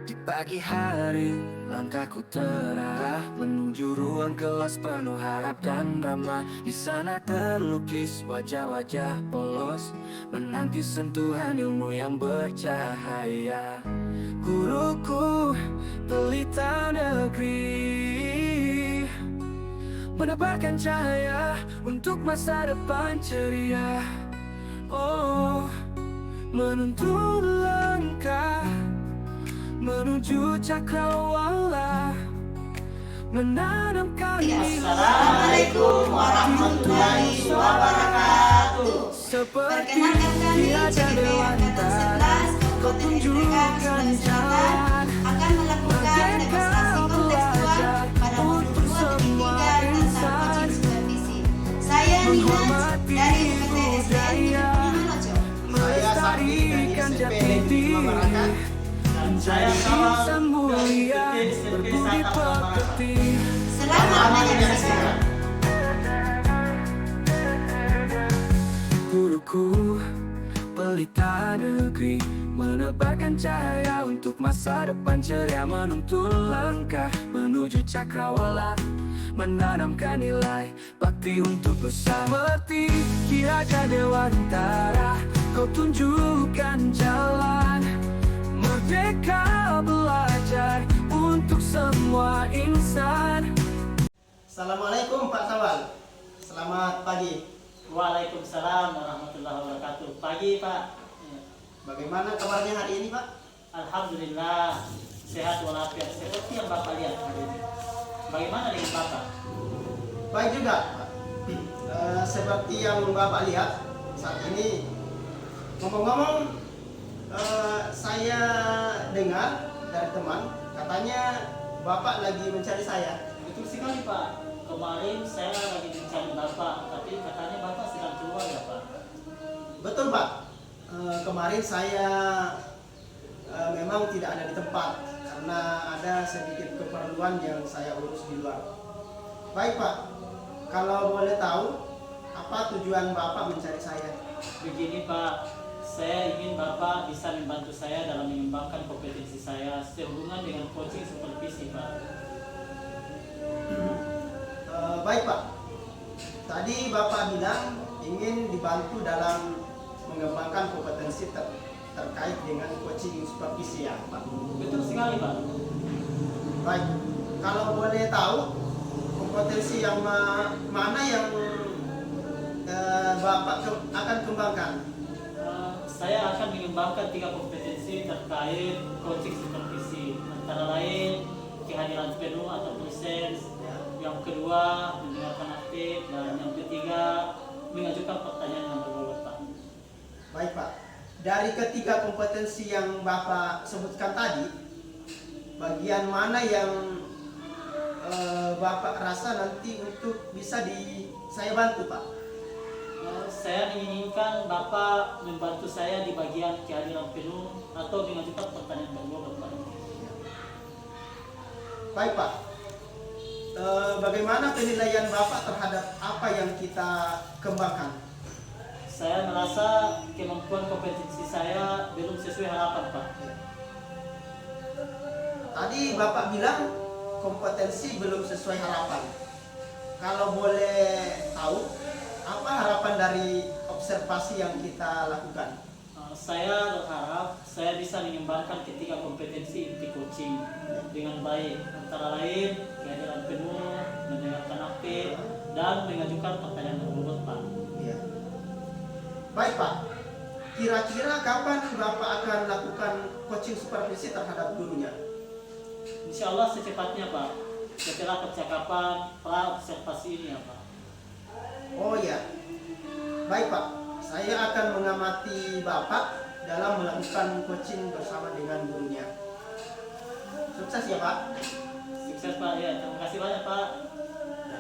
Di pagi hari, langkahku terarah menuju ruang kelas penuh harap dan ramah. Di sana terlukis wajah-wajah polos, menanti sentuhan ilmu yang bercahaya. Guruku, pelita negeri, menebarkan cahaya untuk masa depan ceria. Oh, menuntun langkah menuju cakrawala, menanamkan Assalamualaikum warahmatullahi wabarakatuh. seperti Perkenalkan kami tiada CGP Angkatan dewantara. 11 Kau Kabupaten NTK tunjukkan Sulawesi Selatan jalan akan melakukan merdeka demonstrasi kontekstual belajar pada modul untuk 2.3 semua tentang insan, coaching supervisi. Saya Nina menghormati dari UPT SDN budaya, Manojo. Saya Sakti dari melestarikan SMP jati Negeri diri, Mabarakat. menjadi insan mulia, berbudi pekerti. Selamat menyaksikan. Guruku, pelita negeri, menebarkan cahaya untuk masa depan ceria. Menuntun langkah menuju cakrawala, menanamkan nilai bakti untuk bersama. Tiada dewantara, kau tunjukkan jalan merdeka belajar untuk semua insan. Assalamualaikum Pak Sawal. Selamat pagi. Waalaikumsalam warahmatullahi wabarakatuh. Pagi Pak. Bagaimana kabarnya hari ini Pak? Alhamdulillah sehat walafiat seperti yang Bapak lihat hari ini. Bagaimana dengan Bapak? Baik juga Pak. Seperti yang Bapak lihat saat ini, ngomong-ngomong, saya dengar dari teman katanya Bapak lagi mencari saya. Betul sekali Pak. Kemarin saya lagi mencari Bapak, tapi katanya Bapak sedang keluar ya Pak. Betul Pak. Kemarin saya memang tidak ada di tempat karena ada sedikit keperluan yang saya urus di luar. Baik Pak, kalau boleh tahu apa tujuan Bapak mencari saya? Begini Pak, saya ingin Bapak bisa membantu saya dalam mengembangkan kompetensi saya sehubungan dengan coaching supervisi Pak. Baik Pak, tadi Bapak bilang ingin dibantu dalam mengembangkan kompetensi terkait dengan coaching supervisi ya Pak? Betul sekali Pak. Baik, kalau boleh tahu kompetensi yang mana yang Bapak akan kembangkan? Saya akan mengembangkan 3 kompetensi terkait coaching supervisi, antara lain kehadiran penuh atau presence, yang kedua mendengarkan aktif, dan yang ketiga mengajukan pertanyaan yang berbobot Pak. Baik Pak, dari ketiga kompetensi yang Bapak sebutkan tadi, bagian mana yang Bapak rasa nanti untuk bisa saya bantu Pak? Saya menginginkan Bapak membantu saya di bagian kehadiran penuh atau mengajukan pertanyaan berbobot Pak. Baik Pak, bagaimana penilaian Bapak terhadap apa yang kita kembangkan? Saya merasa kemampuan kompetensi saya belum sesuai harapan Pak. Tadi Bapak bilang kompetensi belum sesuai harapan. Kalau boleh tahu, apa harapan dari observasi yang kita lakukan? Saya berharap saya bisa mengembangkan ketiga kompetensi inti coaching dengan baik, antara lain kehadiran penuh, mendengarkan aktif, dan mengajukan pertanyaan berbobot Pak. Ya. Baik Pak, kira-kira kapan Bapak akan lakukan coaching supervisi terhadap gurunya? Insya Allah secepatnya Pak, setelah percakapan pra observasi ini ya Pak. Oh ya, baik Pak, saya akan mengamati Bapak dalam melakukan coaching bersama dengan gurunya. Sukses ya Pak. Sukses Pak ya, terima kasih banyak Pak.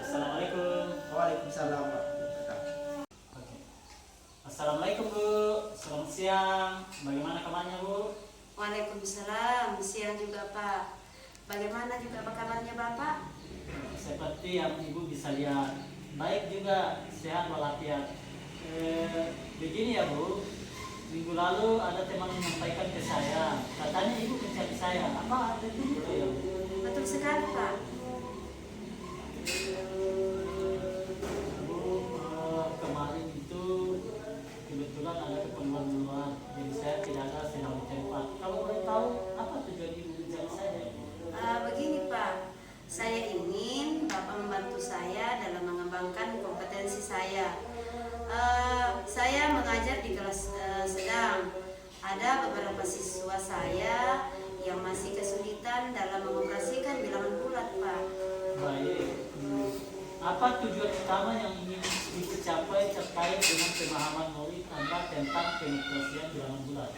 Assalamualaikum. Waalaikumsalam warahmatullahi wabarakatuh. Assalamualaikum Bu, selamat siang. Bagaimana kabarnya Bu? Waalaikumsalam, siang juga Pak. Bagaimana juga kabarnya Bapak? Seperti yang Ibu bisa lihat, baik juga, sehat walafiat. Begini ya Bu, minggu lalu ada teman menyampaikan ke saya, katanya ibu mencari saya. Apa ada itu ya? Betul sekali Pak. Bu, kemarin itu kebetulan ada keperluan luar, jadi saya tidak ada sedang mencari Pak. Kalau boleh tahu apa tujuan ibu mencari saya? Begini Pak, saya ingin Bapak membantu saya dalam mengembangkan kompetensi saya. Saya mengajar di kelas sedang. Ada beberapa siswa saya yang masih kesulitan dalam mengoperasikan bilangan bulat, Pak. Baik. Apa tujuan utama yang ingin dicapai terkait dengan pemahaman murid Anda tentang pengoperasian bilangan bulat?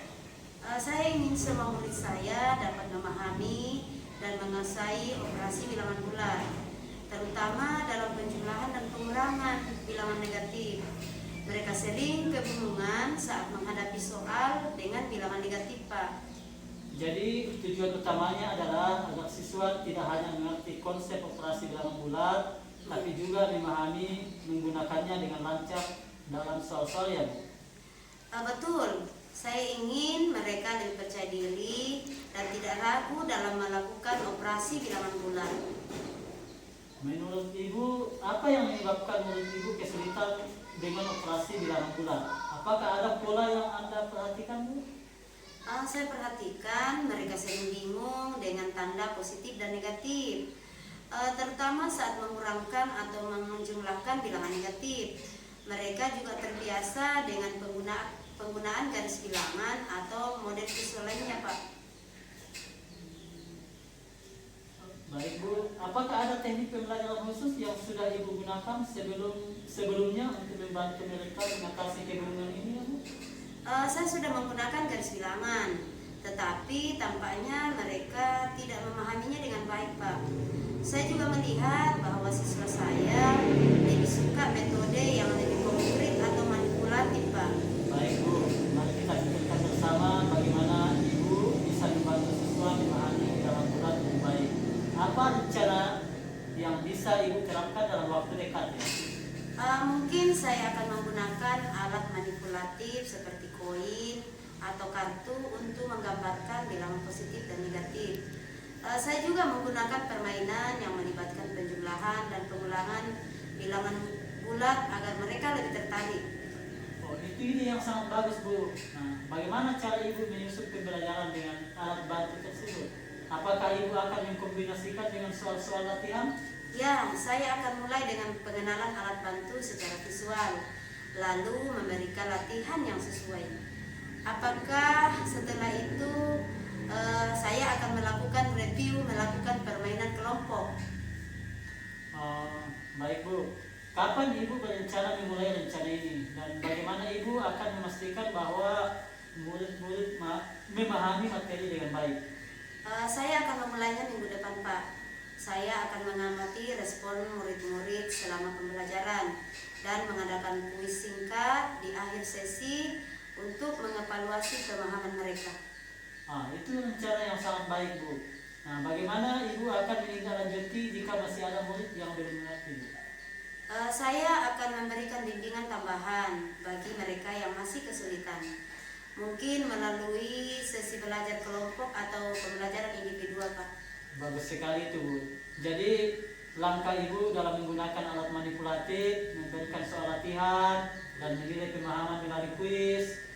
Saya ingin semua murid saya dapat memahami dan menguasai operasi bilangan bulat, terutama dalam penjumlahan dan pengurangan bilangan negatif. Mereka sering kebingungan saat menghadapi soal dengan bilangan negatif, Pak. Jadi tujuan utamanya adalah agar siswa tidak hanya mengerti konsep operasi bilangan bulat, tapi juga memahami menggunakannya dengan lancar dalam soal-soal yang Betul, saya ingin mereka lebih percaya diri dan tidak ragu dalam melakukan operasi bilangan bulat. menurut Ibu, apa yang menyebabkan murid Ibu kesulitan dengan operasi bilangan bulat? Apakah ada pola yang Anda perhatikan, Bu? Saya perhatikan mereka sering bingung dengan tanda positif dan negatif, terutama saat mengurangkan atau menjumlahkan bilangan negatif. Mereka juga terbiasa dengan penggunaan garis bilangan atau model visual lainnya, Pak. Baik Bu, apakah ada teknik pembelajaran khusus yang sudah Ibu gunakan sebelumnya untuk membantu mereka mengatasi kebingungan ini, ya, Bu? Saya sudah menggunakan garis bilangan, tetapi tampaknya mereka tidak memahaminya dengan baik, Pak. Saya juga melihat bahwa siswa saya lebih suka metode yang lebih konkret atau manipulatif, Pak. Baik Bu, mari kita pikirkan bersama bagaimana Ibu bisa membantu siswa memahami dalam bulan lebih baik. Apa rencana yang bisa Ibu terapkan dalam waktu dekat, ya? Mungkin saya akan menggunakan alat manipulatif seperti koin atau kartu untuk menggambarkan bilangan positif dan negatif. Saya juga menggunakan permainan yang melibatkan penjumlahan dan pengulangan bilangan bulat agar mereka lebih tertarik. Oh, itu ide yang sangat bagus, Bu. Nah, bagaimana cara Ibu menyusun pembelajaran dengan alat bantu tersebut? Apakah Ibu akan mengkombinasikan dengan soal-soal latihan? Ya, saya akan mulai dengan pengenalan alat bantu secara visual, lalu memberikan latihan yang sesuai. Apakah setelah itu saya akan melakukan review, melakukan permainan kelompok? Baik Bu, kapan Ibu berencana memulai rencana ini? Dan bagaimana Ibu akan memastikan bahwa murid-murid memahami materi dengan baik? Saya akan memulainya minggu depan, Pak. Saya akan mengamati respon murid-murid selama pembelajaran dan mengadakan kuis singkat di akhir sesi untuk mengevaluasi pemahaman mereka. Itu rencana yang sangat baik, Bu. Nah, bagaimana Ibu akan menindaklanjuti jika masih ada murid yang belum mengerti, Bu? Saya akan memberikan bimbingan tambahan bagi mereka yang masih kesulitan. Mungkin melalui sesi belajar kelompok atau pembelajaran individual, Pak. Bagus sekali itu, Bu. Jadi langkah Ibu dalam menggunakan alat manipulatif, memberikan soal latihan, dan menilai pemahaman melalui kuis.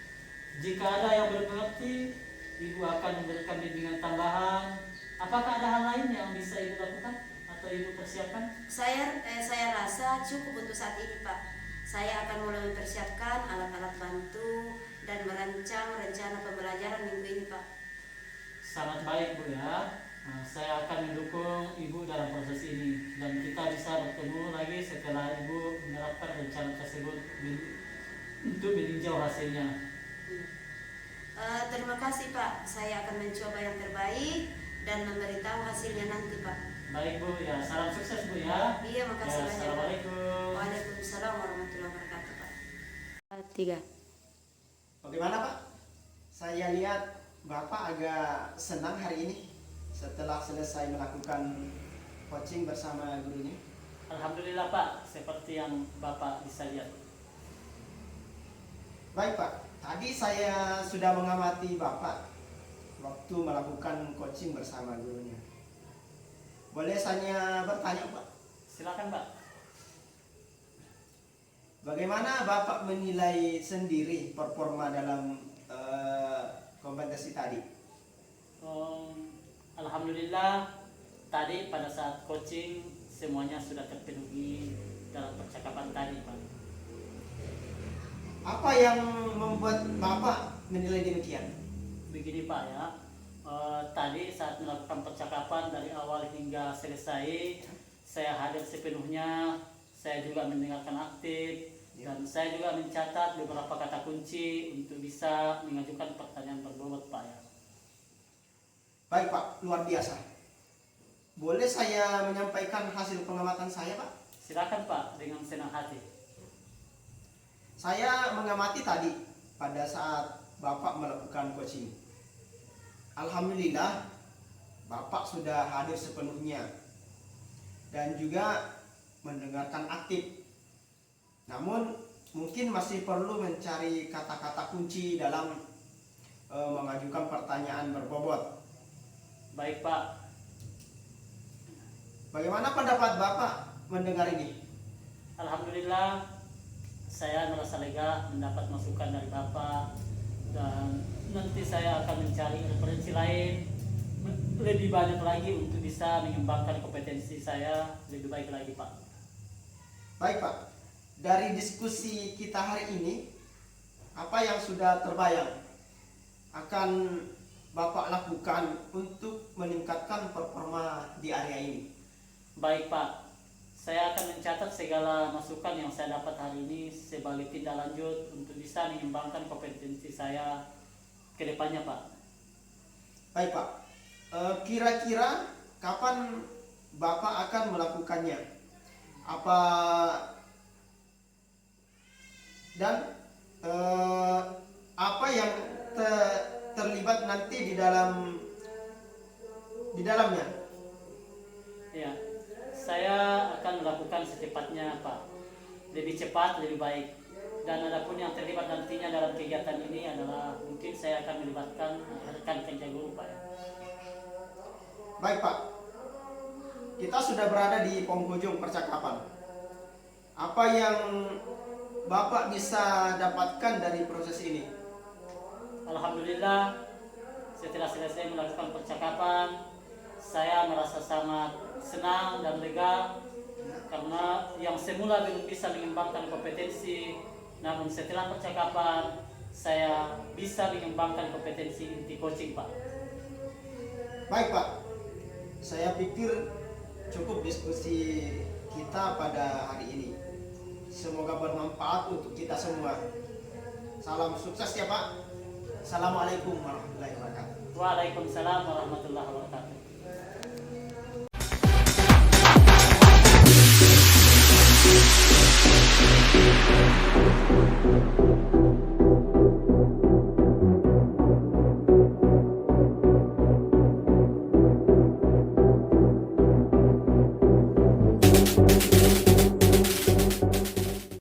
Jika ada yang belum mengerti, Ibu akan memberikan bimbingan tambahan. Apakah ada hal lain yang bisa Ibu lakukan atau Ibu persiapkan? Saya rasa cukup untuk saat ini, Pak. Saya akan mulai mempersiapkan alat-alat bantu dan merancang rencana pembelajaran minggu ini, Pak. Sangat baik, Bu, ya. Nah, saya akan mendukung Ibu dalam proses ini dan kita bisa bertemu lagi setelah Ibu menerapkan rencana tersebut untuk meninjau hasilnya. Terima kasih, Pak. Saya akan mencoba yang terbaik dan memberitahu hasilnya nanti, Pak. Baik, Bu, ya, salam sukses, Bu, ya. Iya, makasih Ya, banyak, Pak. Assalamualaikum. Waalaikumsalam warahmatullahi wabarakatuh, Pak. 3. Bagaimana Pak? Saya lihat Bapak agak senang hari ini setelah selesai melakukan coaching bersama gurunya. Alhamdulillah, Pak, seperti yang Bapak bisa lihat. Baik Pak, Tadi saya sudah mengamati Bapak waktu melakukan coaching bersama gurunya. Boleh saya bertanya, Pak? Silakan Pak. Bagaimana Bapak menilai sendiri performa dalam kompetisi tadi? Alhamdulillah tadi pada saat coaching semuanya sudah terpenuhi dalam percakapan tadi Pak. Apa yang membuat Bapak menilai demikian? Begini Pak ya, tadi saat melakukan percakapan dari awal hingga selesai saya hadir sepenuhnya, saya juga mendengarkan aktif dan saya juga mencatat beberapa kata kunci untuk bisa mengajukan pertanyaan berbobot Pak ya. Baik Pak, luar biasa. Boleh saya menyampaikan hasil pengamatan saya, Pak? Silakan Pak, dengan senang hati. Saya mengamati tadi pada saat Bapak melakukan coaching. Alhamdulillah Bapak sudah hadir sepenuhnya dan juga mendengarkan aktif. Namun mungkin masih perlu mencari kata-kata kunci dalam mengajukan pertanyaan berbobot. Baik Pak. Bagaimana pendapat Bapak mendengar ini? Alhamdulillah saya merasa lega mendapat masukan dari Bapak dan nanti saya akan mencari referensi lain lebih banyak lagi untuk bisa mengembangkan kompetensi saya lebih baik lagi Pak. Baik Pak, dari diskusi kita hari ini apa yang sudah terbayang akan Bapak lakukan untuk meningkatkan performa di area ini? Baik Pak, saya akan mencatat segala masukan yang saya dapat hari ini sebagai tindak lanjut untuk bisa mengembangkan kompetensi saya ke depannya Pak. Baik Pak, kira-kira kapan Bapak akan melakukannya? Apa dan apa yang terlibat nanti di dalamnya? Ya, saya akan melakukan secepatnya Pak. Lebih cepat, lebih baik. Dan adapun yang terlibat nantinya dalam kegiatan ini adalah mungkin saya akan melibatkan rekan kerja guru Pak. Baik Pak, kita sudah berada di penghujung percakapan. Apa yang Bapak bisa dapatkan dari proses ini? Alhamdulillah setelah selesai melakukan percakapan saya merasa sangat senang dan lega karena yang semula belum bisa mengembangkan kompetensi, namun setelah percakapan saya bisa mengembangkan kompetensi inti coaching Pak. Baik Pak, saya pikir cukup diskusi kita pada hari ini. Semoga bermanfaat untuk kita semua. Salam sukses ya Pak. Assalamualaikum warahmatullahi wabarakatuh. Waalaikumsalam warahmatullahi wabarakatuh. Thank you.